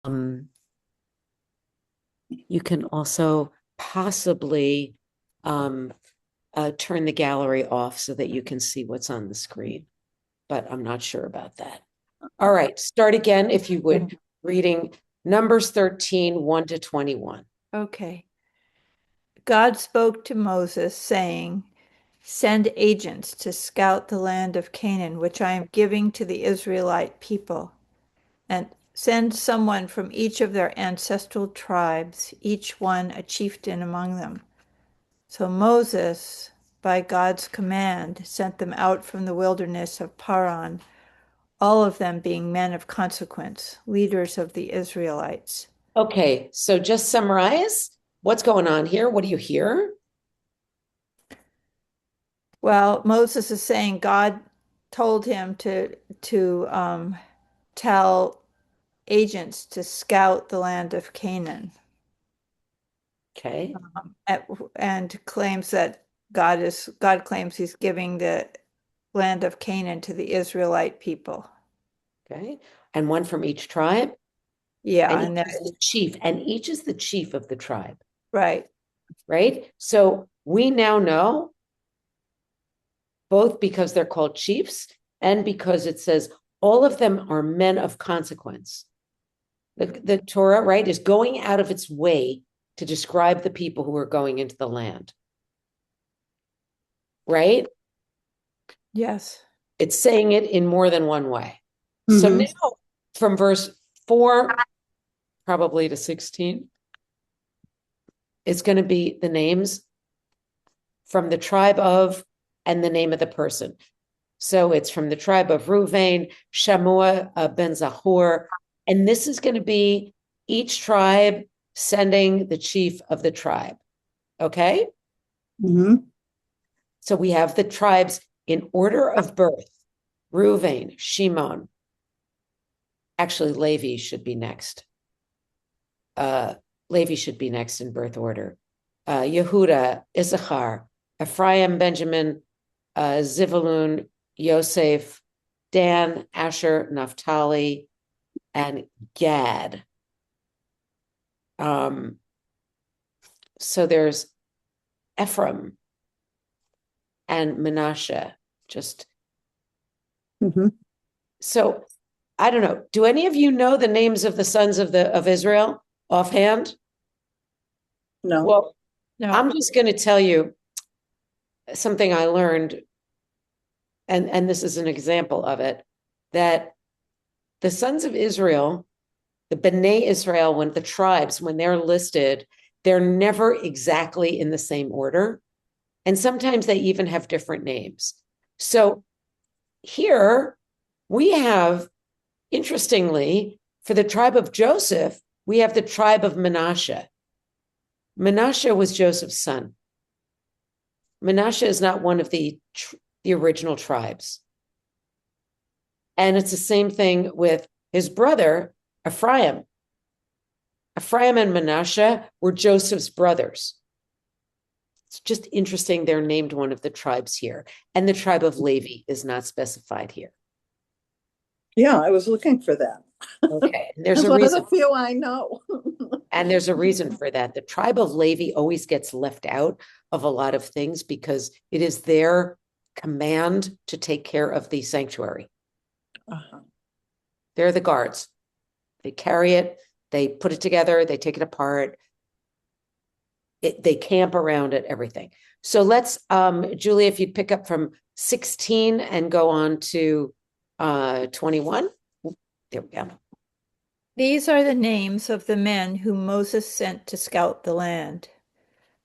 you can also possibly turn the gallery off so that you can see what's on the screen, but I'm not sure about that. All right, start again if you would, reading Numbers 13, 1 to 21. Okay. God spoke to Moses, saying, "Send agents to scout the land of Canaan, which I am giving to the Israelite people, and send someone from each of their ancestral tribes, each one a chieftain among them." So Moses, by God's command, sent them out from the wilderness of Paran, all of them being men of consequence, leaders of the Israelites. Okay, so just summarize what's going on here. What do you hear? Well, Moses is saying God told him to tell agents to scout the land of Canaan, Okay, and claims that God claims he's giving the land of Canaan to the Israelite people. okay. And one from each tribe, Yeah, and each and that is the chief, and each is the chief of the tribe, right. right? So we now know, both because they're called chiefs and because it says all of them are men of consequence. The Torah, right, is going out of its way to describe the people who are going into the land, right? Yes. It's saying it in more than one way. So Mhm. now from verse 4, probably to 16, it's going to be the names from the tribe of and the name of the person. So it's from the tribe of Ruvain, Shamua ben Zahor. And this is going to be each tribe sending the chief of the tribe. Okay. Mhm. So we have the tribes in order of birth: Ruvain, Shimon. Actually, Levi should be next. Levi should be next in birth order. Yehuda, Issachar, Ephraim, Benjamin, Zivulun, Yosef, Dan, Asher, Naphtali, and Gad. So there's Ephraim and Manasseh. Just Mhm. so I don't know. Do any of you know the names of the sons of Israel offhand? No. Well, No. I'm just going to tell you something I learned, and this is an example of it, that the sons of Israel, the B'nai Israel, when the tribes, when they're listed, they're never exactly in the same order. And sometimes they even have different names. So here we have, interestingly, for the tribe of Joseph, we have the tribe of Manasseh. Manasseh was Joseph's son. Manasseh is not one of the original tribes. And it's the same thing with his brother, Ephraim. Ephraim and Manasseh were Joseph's brothers. It's just interesting they're named one of the tribes here. And the tribe of Levi is not specified here. Yeah, I was looking for that. Okay. And there's That's a one of the reason. few I know. And there's a reason for that. The tribe of Levi always gets left out of a lot of things because it is their command to take care of the sanctuary. Uh-huh. They're the guards. They carry it, they put it together, they take it apart, they camp around it, everything. So let's, Julie, if you'd pick up from 16 and go on to 21. There we go. These are the names of the men whom Moses sent to scout the land.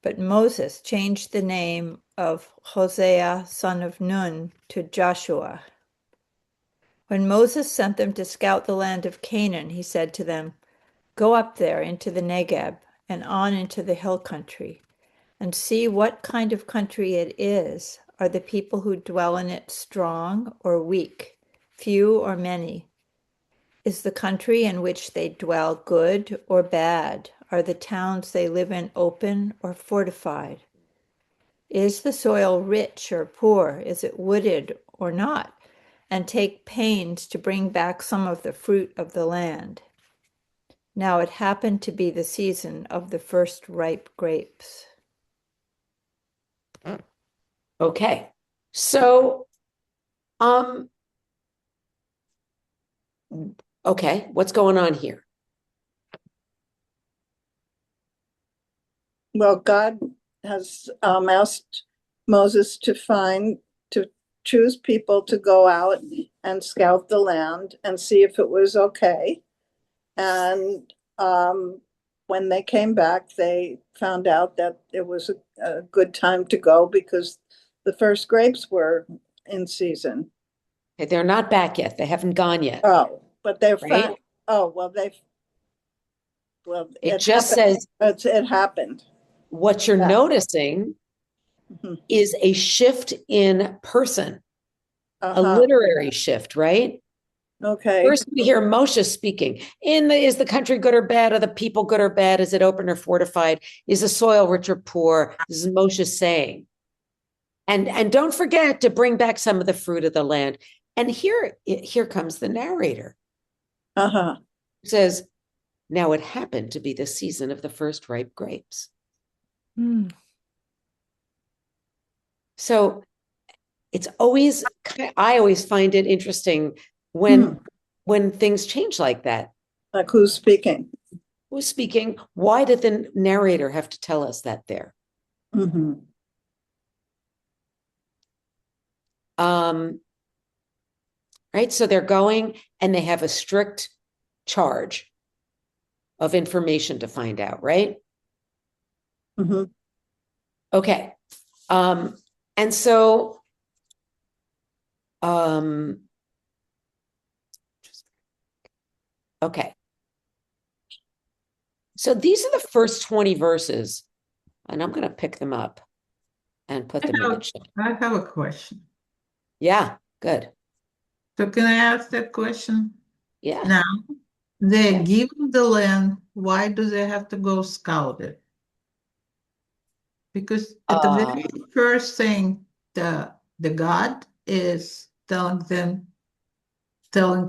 But Moses changed the name of Hosea, son of Nun, to Joshua. When Moses sent them to scout the land of Canaan, he said to them, "Go up there into the Negeb and on into the hill country, and see what kind of country it is. Are the people who dwell in it strong or weak, few or many? Is the country in which they dwell good or bad? Are the towns they live in open or fortified? Is the soil rich or poor? Is it wooded or not? And take pains to bring back some of the fruit of the land." Now it happened to be the season of the first ripe grapes. Okay. So, okay, what's going on here? Well, God has asked Moses to choose people to go out and scout the land and see if it was okay. And when they came back, they found out that it was a good time to go because the first grapes were in season. Okay, they're not back yet. They haven't gone yet, Oh, but they're right? oh, It it just happened. says It happened. what you're Yeah. noticing Mhm. is a shift in person, a Uh-huh. literary shift, right? Okay. First, we hear Moshe speaking. Is the country good or bad? Are the people good or bad? Is it open or fortified? Is the soil rich or poor? This is Moshe saying. And don't forget to bring back some of the fruit of the land. And here comes the narrator. Uh-huh. Who says, now it happened to be the season of the first ripe grapes. Hmm. So it's always, I always find it interesting Hmm. when things change like that. Like who's speaking? Who's speaking? Why did the narrator have to tell us that there? Mm-hmm. Right. So they're going and they have a strict charge of information to find out, right? Mm-hmm. Okay. Um, and so um okay. So these are the first 20 verses, and I'm gonna pick them up and put them in the chat. I have a question. Yeah, good. So can I ask that question Yeah. now? They're Yeah. given the land. Why do they have to go scout it? Because at the very first thing, the God is telling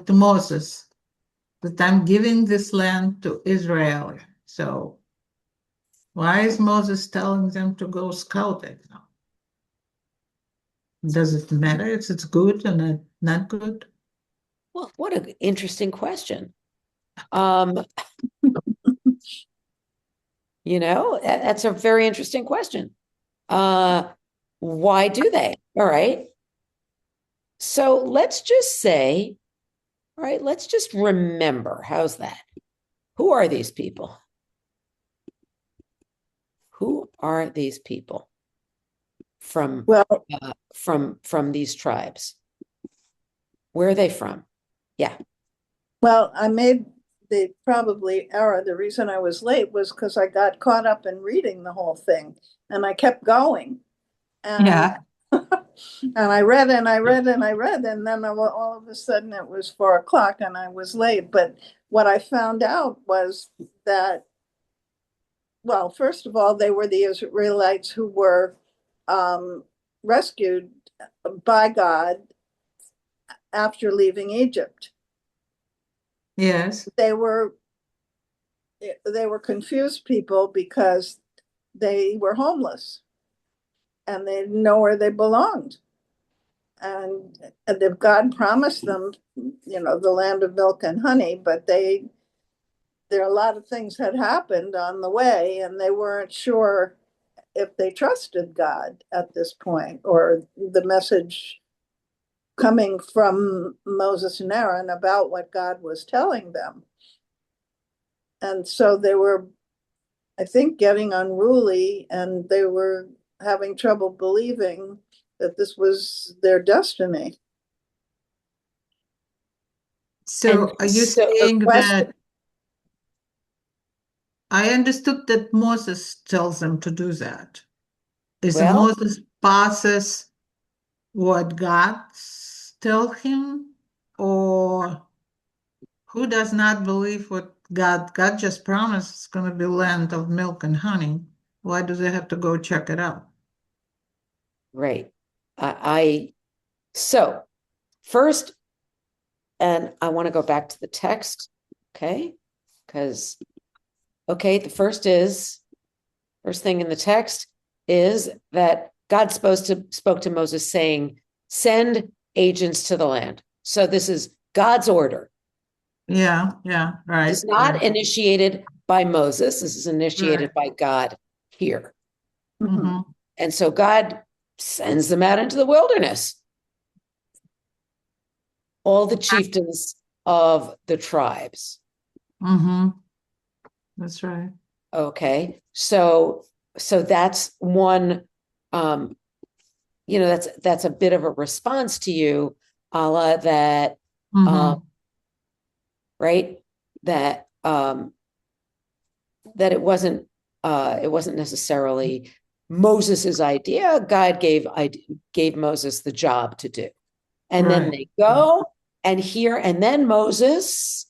to Moses that I'm giving this land to Israel. So why is Moses telling them to go scout it now? Does it matter if it's good or not good? Well, what an interesting question. Um, that's a very interesting question. Why do they? All right. So let's just say, all right, let's just remember. How's that? Who are these people? Who are these people from Well, from these tribes? Where are they from? Yeah. well, I made the probably error. The reason I was late was because I got caught up in reading the whole thing and I kept going. And Yeah. and I read and I read and I read, and then all of a sudden it was 4 o'clock and I was late. But what I found out was that, well, first of all, they were the Israelites who were um, rescued by God after leaving Egypt. Yes. They were confused people because they were homeless and they didn't know where they belonged. And if God promised them, the land of milk and honey, but there are a lot of things had happened on the way, and they weren't sure if they trusted God at this point, or the message coming from Moses and Aaron about what God was telling them. And so they were, I think, getting unruly, and they were having trouble believing that this was their destiny. So are you saying Question. that I understood that Moses tells them to do that? Is it Well, Moses passes what God tell him, or who does not believe what God just promised it's going to be land of milk and honey? Why do they have to go check it out? right. So first, and I want to go back to the text, okay? Because, okay, the first thing in the text is that God spoke to Moses saying, send agents to the land. So this is God's order. Yeah, right. It's not initiated by Moses. This is initiated by God here. Mm-hmm. And so God sends them out into the wilderness. All the chieftains of the tribes. Mm-hmm. That's right. Okay. So that's one, that's a bit of a response to you, Allah, that Mm-hmm. right, that it wasn't necessarily Moses's idea. God gave Moses the job to do. And then they go and hear, and then Moses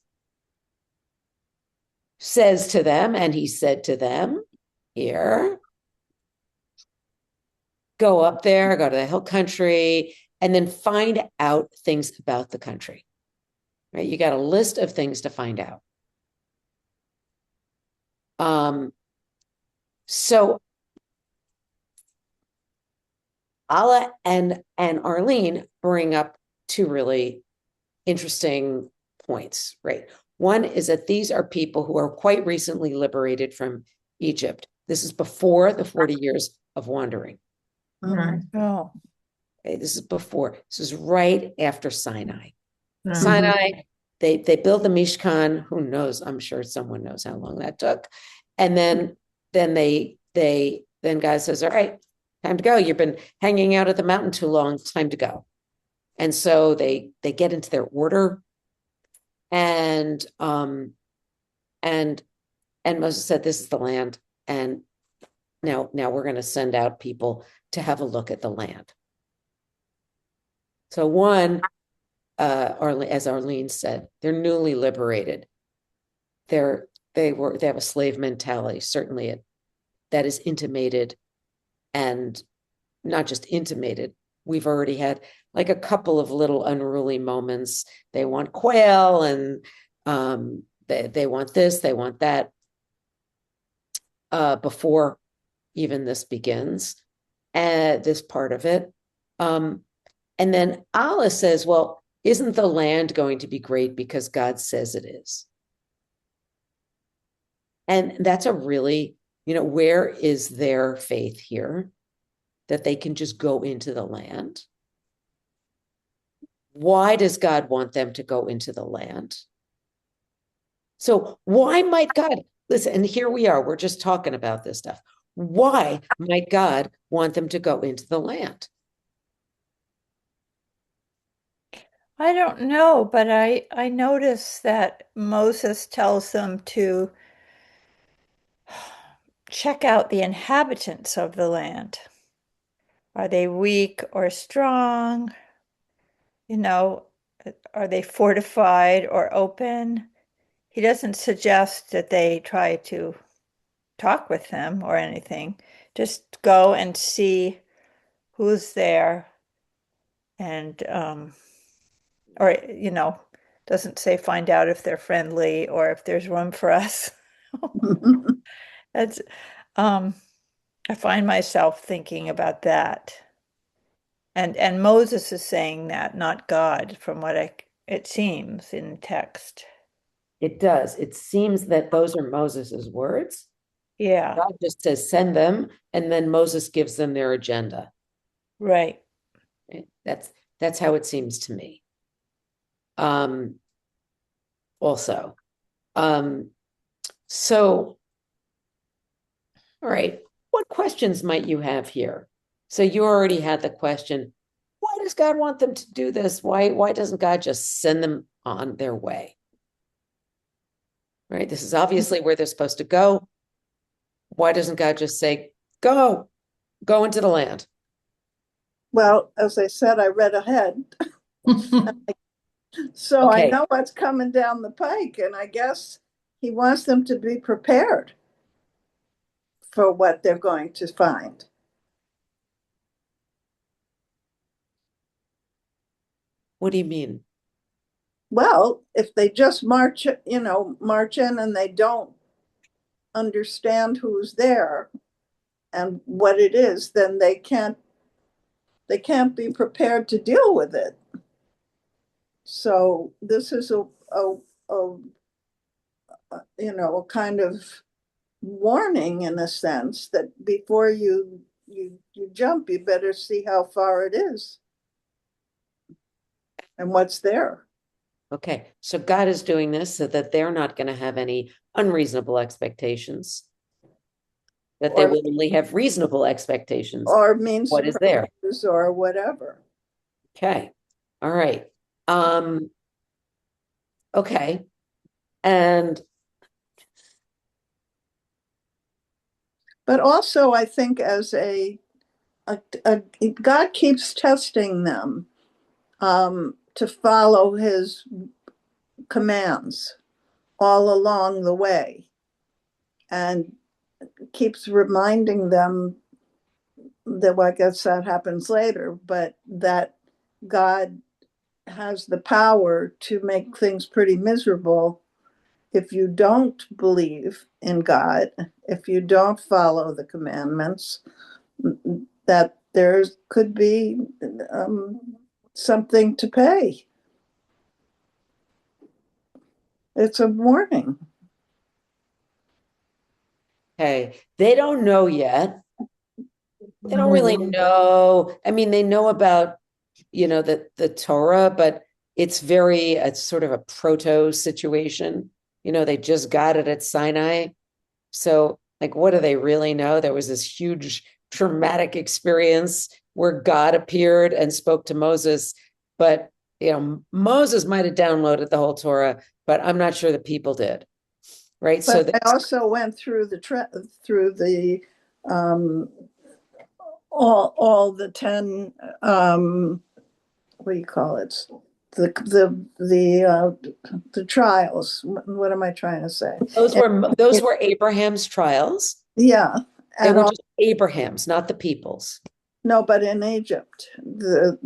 says to them, and he said to them, here, go up there, go to the hill country, and then find out things about the country. Right? You got a list of things to find out. So Allah and Arlene bring up two really interesting points, right? One is that these are people who are quite recently liberated from Egypt. This is before the 40 years of wandering. Right. Oh, Okay, this is before. This is right after Sinai. Right. Sinai, they build the Mishkan. Who knows? I'm sure someone knows how long that took. And then God says, all right, time to go. You've been hanging out at the mountain too long. It's time to go. And so they get into their order. And Moses said, this is the land. And now we're going to send out people to have a look at the land. So one, as Arlene said, they're newly liberated. They have a slave mentality, certainly that is intimated, and not just intimated. We've already had like a couple of little unruly moments. They want quail, and they want this, they want that, before even this begins, this part of it. And then Allah says, well, isn't the land going to be great because God says it is? And that's a really, where is their faith here that they can just go into the land? Why does God want them to go into the land? So why might God, listen, and here we are, we're just talking about this stuff. Why might God want them to go into the land? I don't know, but I notice that Moses tells them to check out the inhabitants of the land. Are they weak or strong? Are they fortified or open? He doesn't suggest that they try to talk with them or anything. Just go and see who's there and or doesn't say find out if they're friendly or if there's room for us. That's I find myself thinking about that. And Moses is saying that, not God, from what it seems in text. It does. It seems that those are Moses's words. Yeah, God just says, send them, and then Moses gives them their agenda. right. Right? That's how it seems to me. Also. So, all right, what questions might you have here? So you already had the question, why does God want them to do this? Why doesn't God just send them on their way? Right? This is obviously where they're supposed to go. Why doesn't God just say, go into the land? Well, as I said, I read ahead. So I Okay. know what's coming down the pike, and I guess he wants them to be prepared for what they're going to find. What do you mean? Well, if they just march in and they don't understand who's there and what it is, then they can't be prepared to deal with it. So this is a kind of warning, in a sense, that before you jump, you better see how far it is and what's there. Okay, so God is doing this so that they're not going to have any unreasonable expectations, that they Or will only have reasonable expectations. or mean What is there? surprises or whatever. Okay, all right. Okay, and But also, I think as God keeps testing them to follow His commands all along the way, and keeps reminding them that, well, I guess that happens later, but that God has the power to make things pretty miserable if you don't believe in God, if you don't follow the commandments, that there could be something to pay. It's a warning. okay, they don't know yet. They don't really know. I mean, they know about, the Torah, but it's sort of a proto situation. They just got it at Sinai. So, like, what do they really know? There was this huge traumatic experience where God appeared and spoke to Moses, but Moses might have downloaded the whole Torah, but I'm not sure the people did. Right. So But I also went through the all the 10 what do you call it, the trials. What am I trying to say? those were Abraham's trials. Yeah. They And were just Abraham's, not the people's. no, but in Egypt, the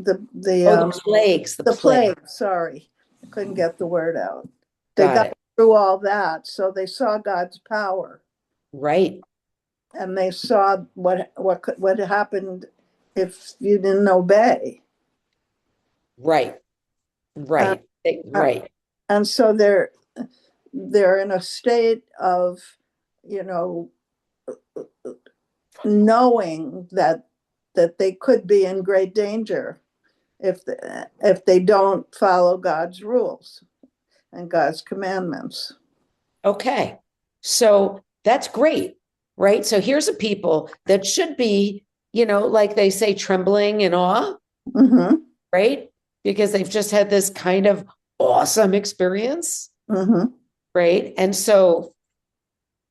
Plagues, the plague. Sorry, I couldn't get the word out. They Got it. through all that, so they saw God's power, Right. and they saw what happened if you didn't obey. Right. Right. Right. And so they're in a state of, you know, knowing that they could be in great danger if they don't follow God's rules and God's commandments. Okay. So that's great. Right. So here's a people that should be, like they say, trembling in awe. Mm-hmm. Right. Because they've just had this kind of awesome experience. Mm-hmm. Right. And so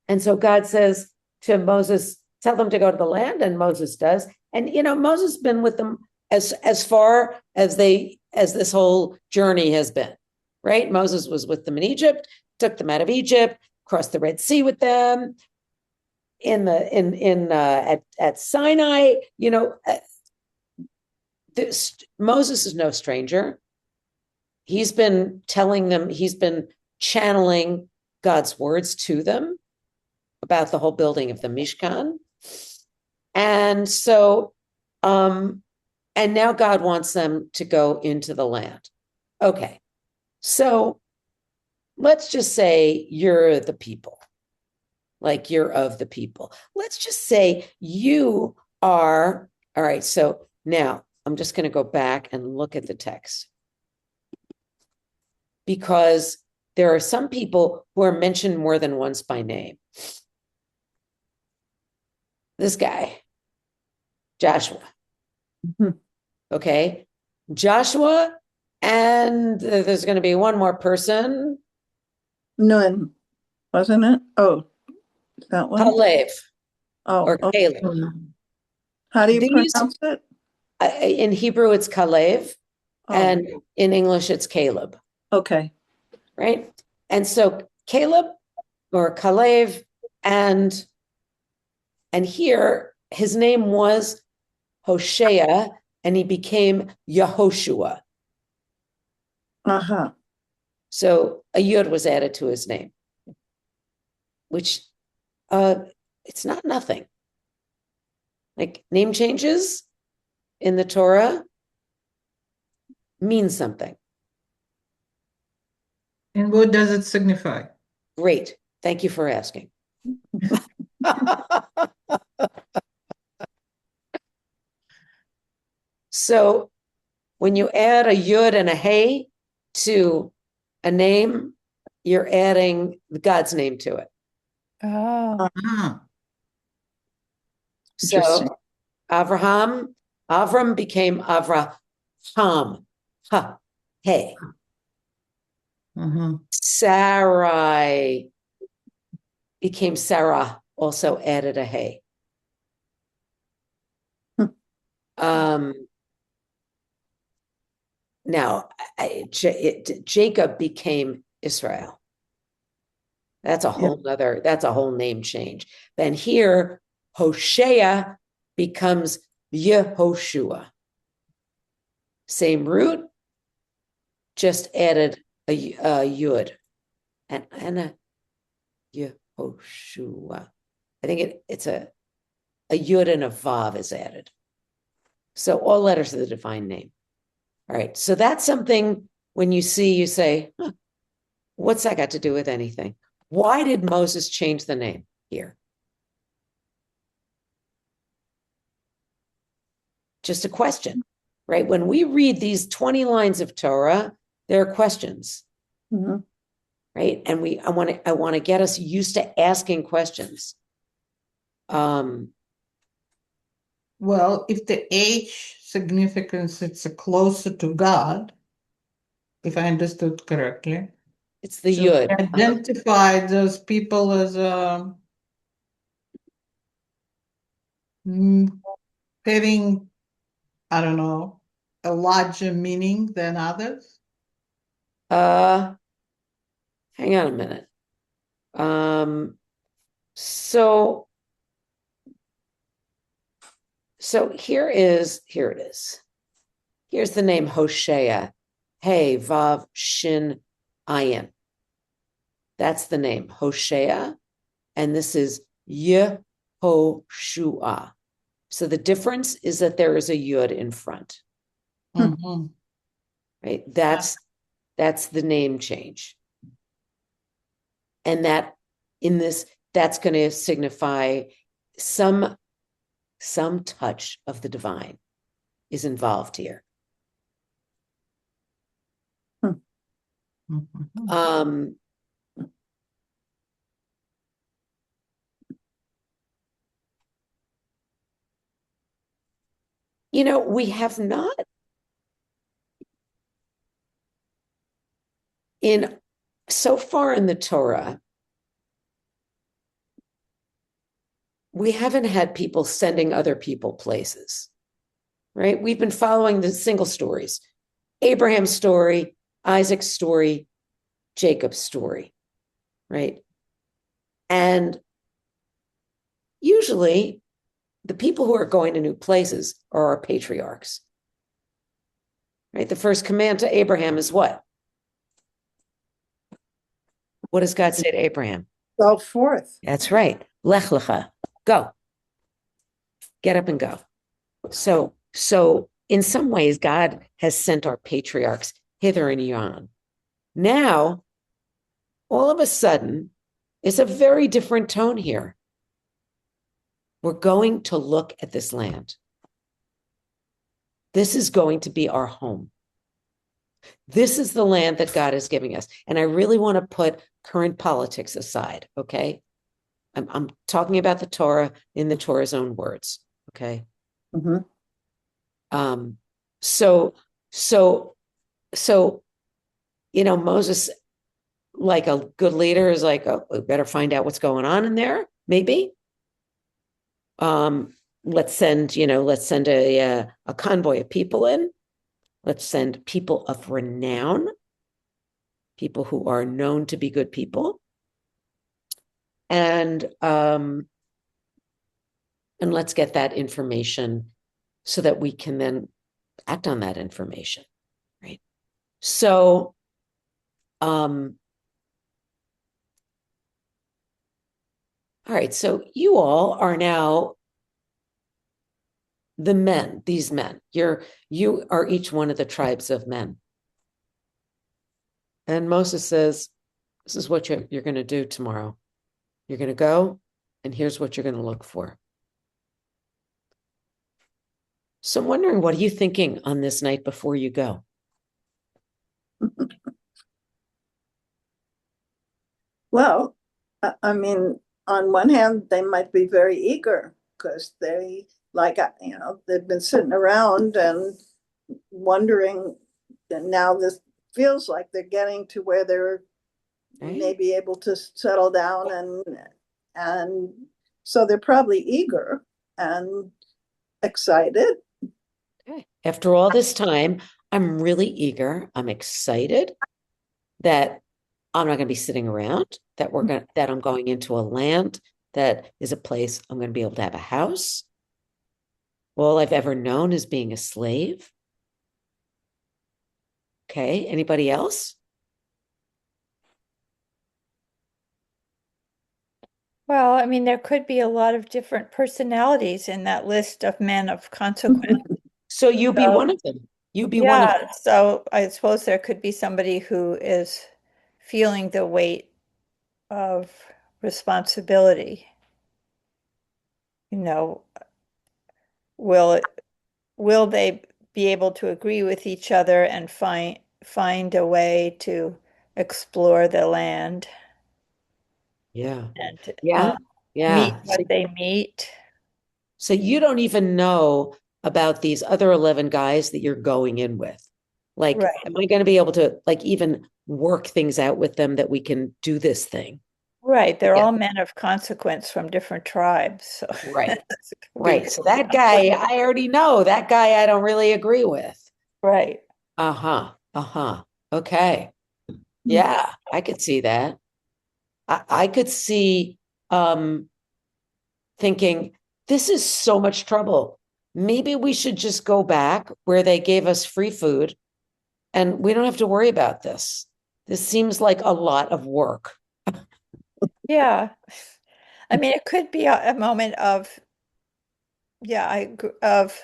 God says to Moses, tell them to go to the land, and Moses does. And Moses has been with them as far as this whole journey has been. Right. Moses was with them in Egypt, took them out of Egypt, crossed the Red Sea with them at Sinai. Moses is no stranger. He's been telling them, he's been channeling God's words to them about the whole building of the Mishkan. And so, and now God wants them to go into the land. Okay. So let's just say you're the people, like you're of the people. Let's just say you are, all right. So now I'm just going to go back and look at the text, because there are some people who are mentioned more than once by name. This guy, Joshua. Mm-hmm. Okay. Joshua, and there's going to be one more person. Nun, wasn't it? Oh, that one? Caleb. Oh, Or okay. Caleb. How do you pronounce it? In Hebrew, it's Caleb, and in English, it's Caleb. Okay. Right? And so Caleb or Caleb, and here his name was Hoshea, and he became Yehoshua. Uh-huh. So a yud was added to his name, which it's not nothing. Like name changes in the Torah mean something. And what does it signify? Great. Thank you for asking. So when you add a yud and a hey to a name, you're adding God's name to it. Oh, Ah, So Interesting. Avram became Avraham. Ha, hey. uh-huh. Sarai became Sarah, also added a hey. Hmm. Now, Jacob became Israel. That's a whole name change. Then here, Hoshea becomes Yehoshua. Same root, just added a yud and a Yehoshua. I think it's a yud and a vav is added. So all letters of the divine name. All right. So that's something when you see, you say, huh, what's that got to do with anything? Why did Moses change the name here? Just a question, right? When we read these 20 lines of Torah, there are questions, Mhm. right? And I want to get us used to asking questions. Well, if the H significance it's closer to God, if I understood correctly, It's the so yud. we identify those people as having, I don't know, a larger meaning than others. Hang on a minute. So here it is. Here's the name Hoshea. Hey, Vav Shin Ayin. That's the name Hoshea. And this is Yehoshua. So the difference is that there is a yud in front, Mhm. right? That's the name change. And that in this, that's going to signify some touch of the divine is involved here. Mhm. We have not so far in the Torah, we haven't had people sending other people places, right? We've been following the single stories, Abraham's story, Isaac's story, Jacob's story, right? And usually the people who are going to new places are our patriarchs, right? The first command to Abraham is what? What does God say to Abraham? Go forth. That's right. Lech lecha, go. Get up and go. So in some ways, God has sent our patriarchs hither and yon. Now, all of a sudden, it's a very different tone here. We're going to look at this land. This is going to be our home. This is the land that God is giving us. And I really want to put current politics aside, okay? I'm talking about the Torah in the Torah's own words, okay? Mhm. So Moses, like a good leader, is like, oh, we better find out what's going on in there, maybe. Let's send a convoy of people in. Let's send people of renown, people who are known to be good people. And let's get that information so that we can then act on that information, right? So All right, so you all are now the men, these men. You are each one of the tribes of men. And Moses says, this is what you're going to do tomorrow. You're going to go, and here's what you're going to look for. So I'm wondering, what are you thinking on this night before you go? Well, I mean, on one hand, they might be very eager because they, like, they've been sitting around and wondering, and now this feels like they're getting to where they're Right? maybe able to settle down, and so they're probably eager and excited. Okay. After all this time, I'm really eager. I'm excited that I'm not going to be sitting around, that I'm going into a land that is a place I'm going to be able to have a house. All I've ever known is being a slave. Okay, anybody else? Well, I mean, there could be a lot of different personalities in that list of men of consequence. So you be So, one of them. You be one of them. yeah, so I suppose there could be somebody who is feeling the weight of responsibility. You know, will will they be able to agree with each other and find a way to explore the land Yeah. and Yeah. meet Yeah. what they meet? So you don't even know about these other 11 guys that you're going in with. Like, Right. am I going to be able to like even work things out with them that we can do this thing? Right. They're Yeah. all men of consequence from different tribes. So Right. it's gonna be Right. So that guy, I already know that guy I don't really agree with. right. Uh-huh. Uh-huh. Okay. Yeah, I could see that. I could see thinking, this is so much trouble. Maybe we should just go back where they gave us free food and we don't have to worry about this. This seems like a lot of work. Yeah. I mean, it could be a moment of, yeah, of,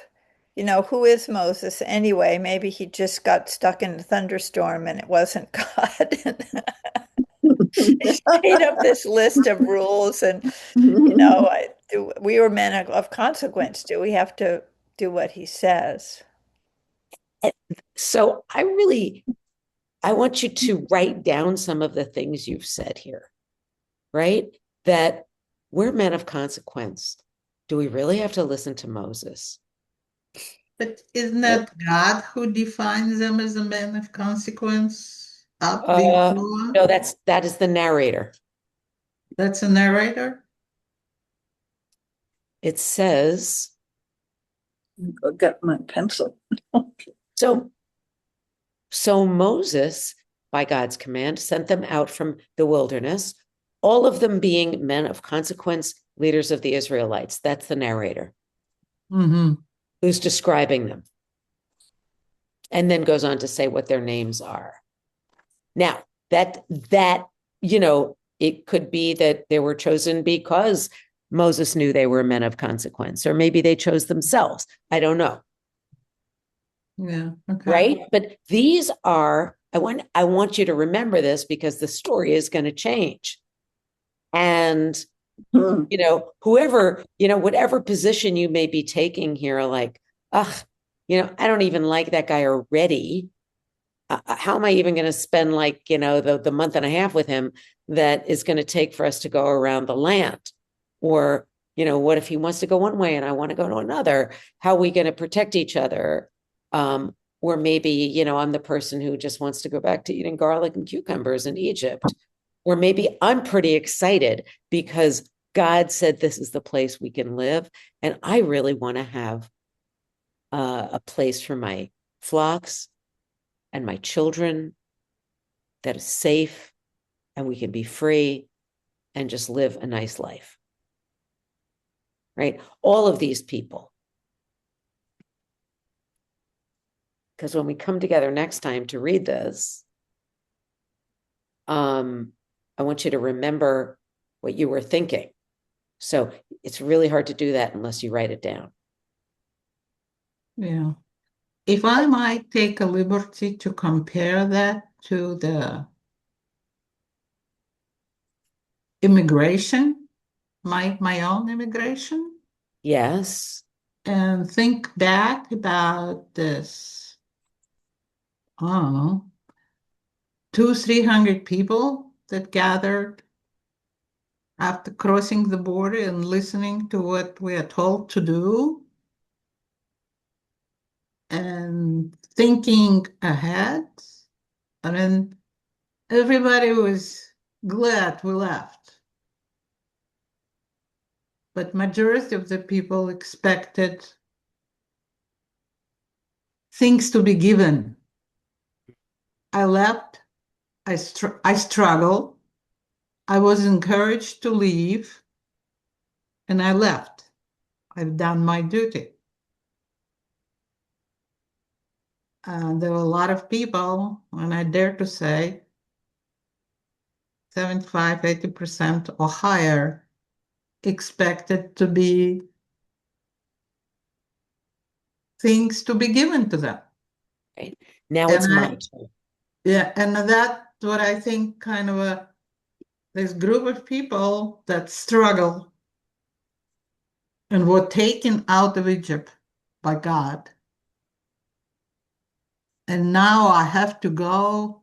who is Moses anyway? Maybe he just got stuck in a thunderstorm and it wasn't God. He made up this list of rules and, we were men of consequence. Do we have to do what he says? So I want you to write down some of the things you've said here, right? That we're men of consequence. Do we really have to listen to Moses? But isn't that God who defines them as a man of consequence up Uh, before? no, that is the narrator. That's a narrator? It says, Go get my pencil. so Moses, by God's command, sent them out from the wilderness, all of them being men of consequence, leaders of the Israelites. That's the narrator Mm-hmm. who's describing them. And then goes on to say what their names are. Now, that it could be that they were chosen because Moses knew they were men of consequence, or maybe they chose themselves. I don't know. Yeah, okay. Right? But these are, I want you to remember this because the story is going to change. And, whatever position you may be taking here, like, I don't even like that guy already. How am I even going to spend the month and a half with him that is going to take for us to go around the land? Or, what if he wants to go one way and I want to go to another? How are we going to protect each other? Or maybe, I'm the person who just wants to go back to eating garlic and cucumbers in Egypt. Or maybe I'm pretty excited because God said this is the place we can live. And I really want to have a place for my flocks and my children that is safe and we can be free and just live a nice life. Right? All of these people. Because when we come together next time to read this, I want you to remember what you were thinking. So it's really hard to do that unless you write it down. Yeah. If I might take a liberty to compare that to the immigration, my own immigration, Yes. and think back about this, I don't know, 300 people that gathered after crossing the border and listening to what we are told to do and thinking ahead. I mean, everybody was glad we left, but majority of the people expected things to be given. I left. I struggled. I was encouraged to leave, and I left. I've done my duty. There were a lot of people, and I dare to say 75, 80% or higher expected to be things to be given to them. Right. Now And it's my I, turn. yeah, and that's what I think kind of this group of people that struggle and were taken out of Egypt by God. And now I have to go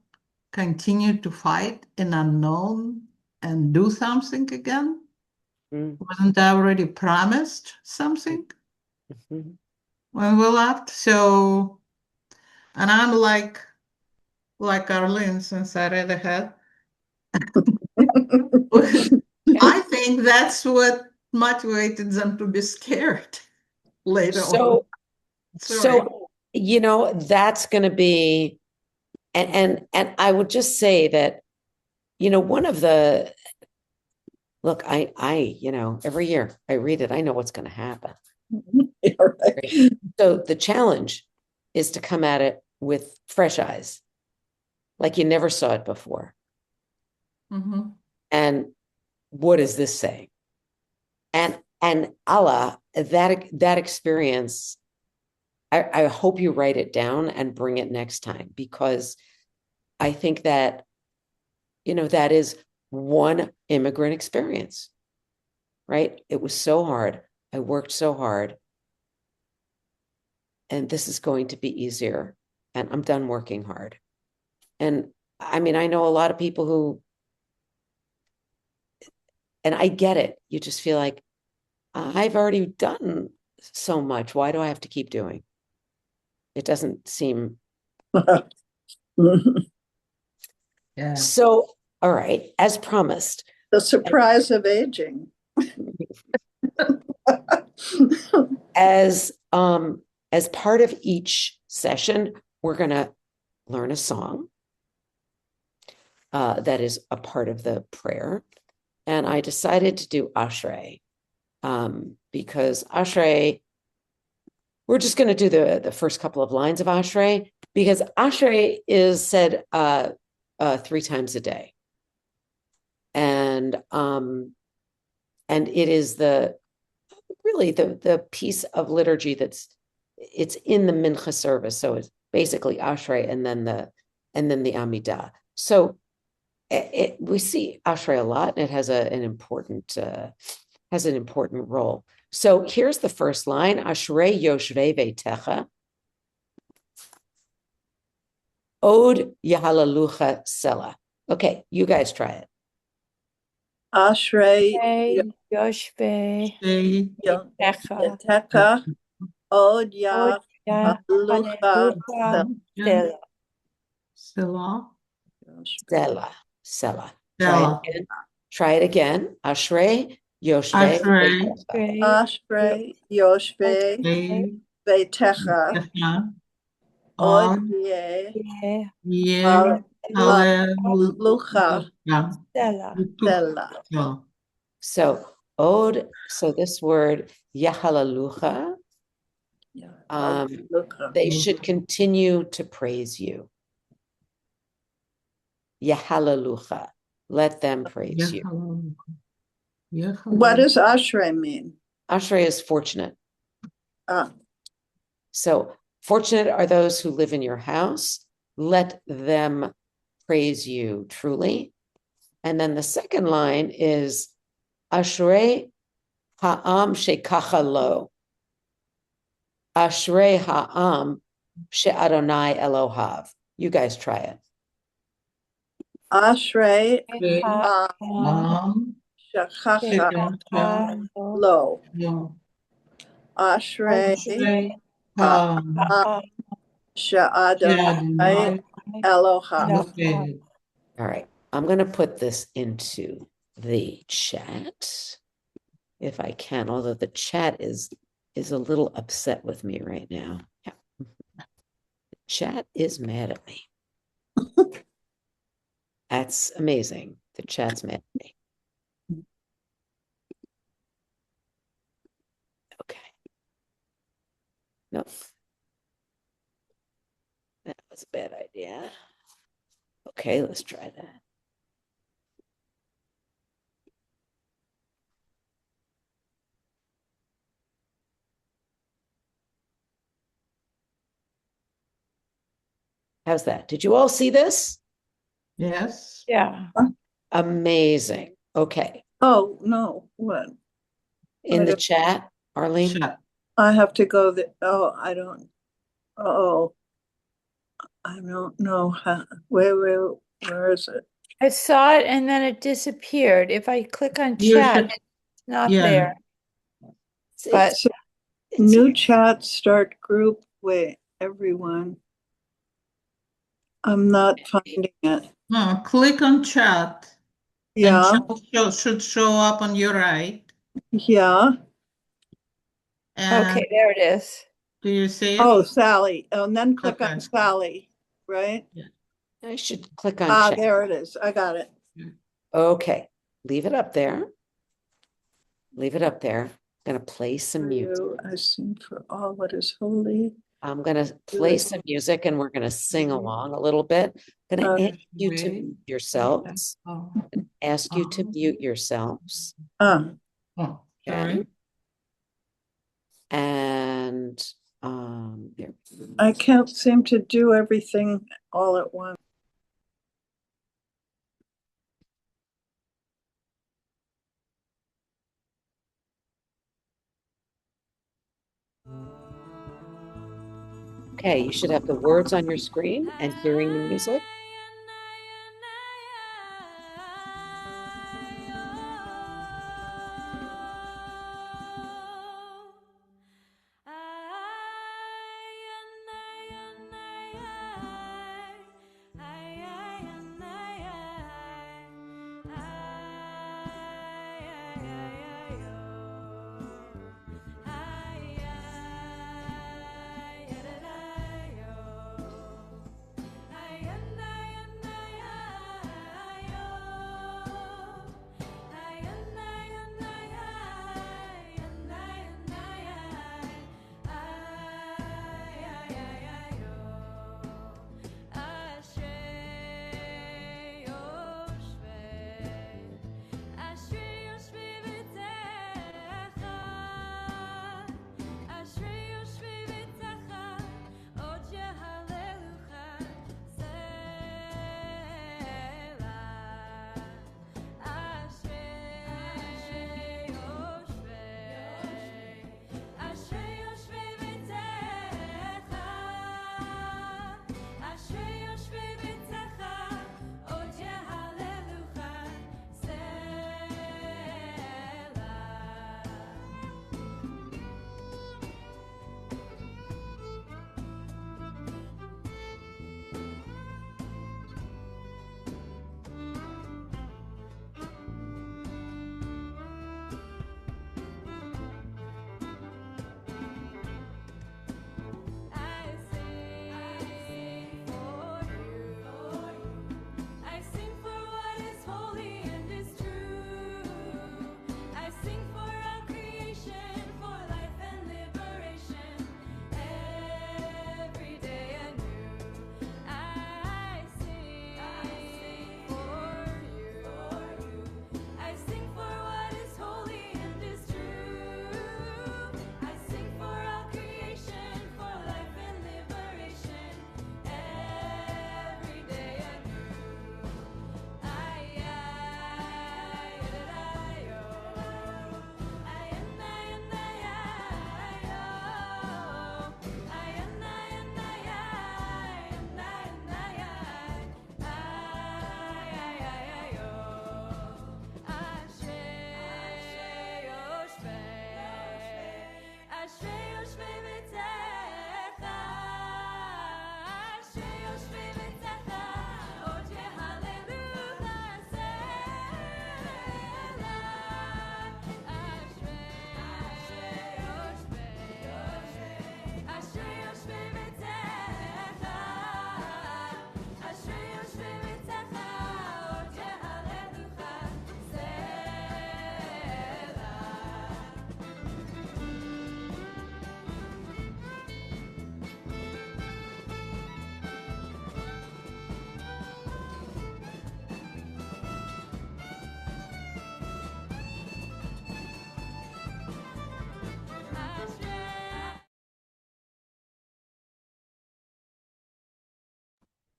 continue to fight in unknown and do something again. Mm, Wasn't I already promised something mhm. when we left? So, and I'm like Arlene, since I read ahead. I think that's what motivated them to be scared later on. So, Sorry. that's going to be, and I would just say that, one of the, look, every year I read it, I know what's going to happen. Yeah, right. Right? So the challenge is to come at it with fresh eyes, like you never saw it before. Mhm. And what is this saying? And Allah, that experience, I hope you write it down and bring it next time, because I think that, that is one immigrant experience, right? It was so hard. I worked so hard, and this is going to be easier. And I'm done working hard. And I mean, I know a lot of people who, and I get it. You just feel like, I've already done so much. Why do I have to keep doing? It doesn't seem Yeah. so. All right, as promised. The surprise of aging. As part of each session, we're going to learn a song that is a part of the prayer. And I decided to do Ashrei, because Ashrei, we're just going to do the first couple of lines of Ashrei, because Ashrei is said 3 times a day. And it is really the piece of liturgy it's in the Mincha service. So it's basically Ashrei and then the Amidah. So we see Ashrei a lot, and it has an important role. So here's the first line: Ashrei Yoshvei Veitecha, Od Yahalalucha Sela. Okay, you guys try it. Ashrei Yoshve Say, Techa Yeteka Od Od Yahalucha Halelucha Stella. Selah. Sela. Selah. Try it again. Ashrei Yoshvei Ashrei. Veitecha. Ashrei Yoshvei Say, Veitecha Techa. Od Od. Hal- Ye. Halelucha Hallelujah. Stella. Stella. Selah. So so this word Yahalalucha, Halelucha. they should continue to praise you. Yahalalucha. Let them praise you. What does Ashrei mean? Ashrei is fortunate. Ah, So fortunate are those who live in your house. Let them praise you truly. And then the second line is Ashrei ha'am shekacha lo. Ashrei ha'am she'adonai Elohav. You guys try it. Ashrei Shekacha lo. lo. Ashrei Ha'am she'adonai she'Adonai Elohav. Eloheinu. All right. I'm going to put this into the chat if I can, although the chat is a little upset with me right now. Yeah. The chat is mad at me. That's amazing. The chat's mad at me. Okay. No. That was a bad idea. Okay, let's try that. How's that? Did you all see this? Yes. Yeah. Amazing. Okay. Oh, no, what? In the chat, Arlene? Shut. I have to go I don't know how, where is it? I saw it and then it disappeared. If I click on You chat, should, it's not yeah. there. But So, new chat, start group, wait, everyone. I'm not finding it. No, click on chat and Yeah, should show up on your right. yeah. And okay, there it is. do you see it? Oh, Sally, and then click Okay. on Sally, right? I should click on chat. There it is. I got it. Okay. Leave it up there. Leave it up there. I'm going to play some music. I sing for all what is holy. I'm going to play some music and we're going to sing along a little bit. I'm going to ask you to mute yourselves. Ask you to mute yourselves. Oh, Okay. sorry. And there. I can't seem to do everything all at once. Okay, you should have the words on your screen and hearing the music.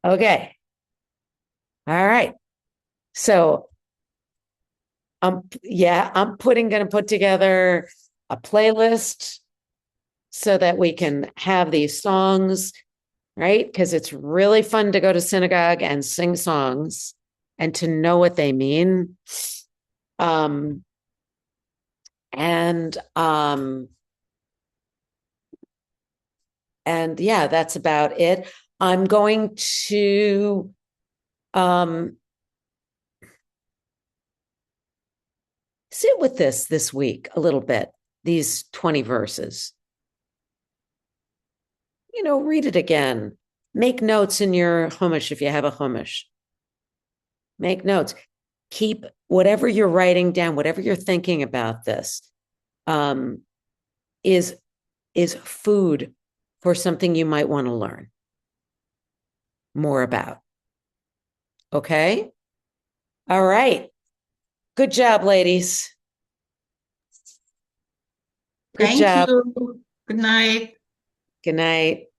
Okay. All right. So I'm gonna put together a playlist so that we can have these songs, right? Because it's really fun to go to synagogue and sing songs and to know what they mean. Um, and and yeah, that's about it. I'm going to sit with this week a little bit, these 20 verses. Read it again. Make notes in your Chumash if you have a Chumash. Make notes. Keep whatever you're writing down, whatever you're thinking about this, is food for something you might want to learn more about. Okay? All right. Good job, ladies. Good Thank job. you. Good night. Good night.